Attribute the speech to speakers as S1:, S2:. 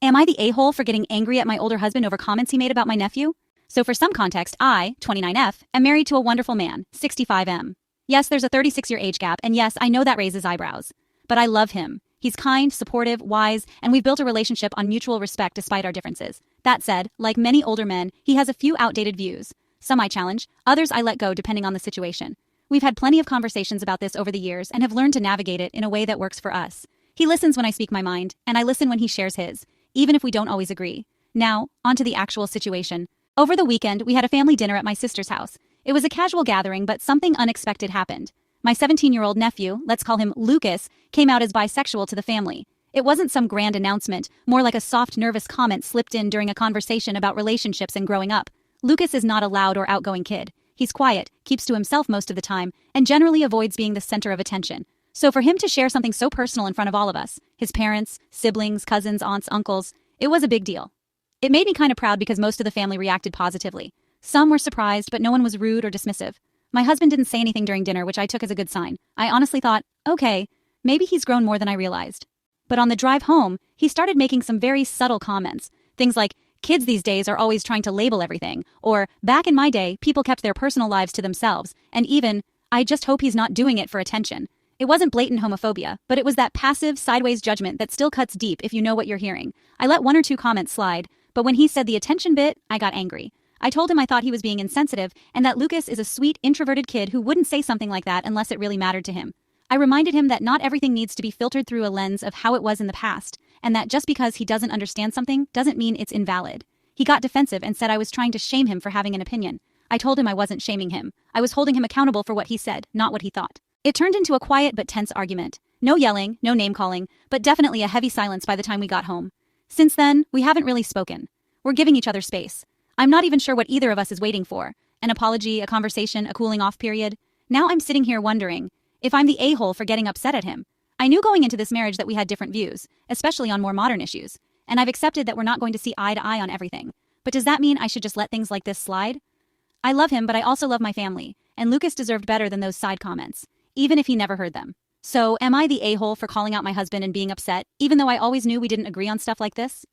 S1: Am I the a-hole for getting angry at my older husband over comments he made about my nephew? So for some context, I, 29F, am married to a wonderful man, 65M. Yes, there's a 36-year age gap, and yes, I know that raises eyebrows. But I love him. He's kind, supportive, wise, and we've built a relationship on mutual respect despite our differences. That said, like many older men, he has a few outdated views. Some I challenge, others I let go depending on the situation. We've had plenty of conversations about this over the years and have learned to navigate it in a way that works for us. He listens when I speak my mind, and I listen when he shares his, even if we don't always agree. Now, on to the actual situation. Over the weekend, we had a family dinner at my sister's house. It was a casual gathering, but something unexpected happened. My 17-year-old nephew, let's call him Lucas, came out as bisexual to the family. It wasn't some grand announcement, more like a soft, nervous comment slipped in during a conversation about relationships and growing up. Lucas is not a loud or outgoing kid. He's quiet, keeps to himself most of the time, and generally avoids being the center of attention. So for him to share something so personal in front of all of us, his parents, siblings, cousins, aunts, uncles, it was a big deal. It made me kind of proud because most of the family reacted positively. Some were surprised, but no one was rude or dismissive. My husband didn't say anything during dinner, which I took as a good sign. I honestly thought, okay, maybe he's grown more than I realized. But on the drive home, he started making some very subtle comments. Things like, kids these days are always trying to label everything, or back in my day, people kept their personal lives to themselves, and even, I just hope he's not doing it for attention. It wasn't blatant homophobia, but it was that passive, sideways judgment that still cuts deep if you know what you're hearing. I let one or two comments slide, but when he said the attention bit, I got angry. I told him I thought he was being insensitive and that Lucas is a sweet, introverted kid who wouldn't say something like that unless it really mattered to him. I reminded him that not everything needs to be filtered through a lens of how it was in the past, and that just because he doesn't understand something doesn't mean it's invalid. He got defensive and said I was trying to shame him for having an opinion. I told him I wasn't shaming him. I was holding him accountable for what he said, not what he thought. It turned into a quiet but tense argument. No yelling, no name-calling, but definitely a heavy silence by the time we got home. Since then, we haven't really spoken. We're giving each other space. I'm not even sure what either of us is waiting for. An apology, a conversation, a cooling-off period. Now I'm sitting here wondering if I'm the a-hole for getting upset at him. I knew going into this marriage that we had different views, especially on more modern issues, and I've accepted that we're not going to see eye to eye on everything. But does that mean I should just let things like this slide? I love him, but I also love my family, and Lucas deserved better than those side comments, even if he never heard them. So, am I the a-hole for calling out my husband and being upset, even though I always knew we didn't agree on stuff like this?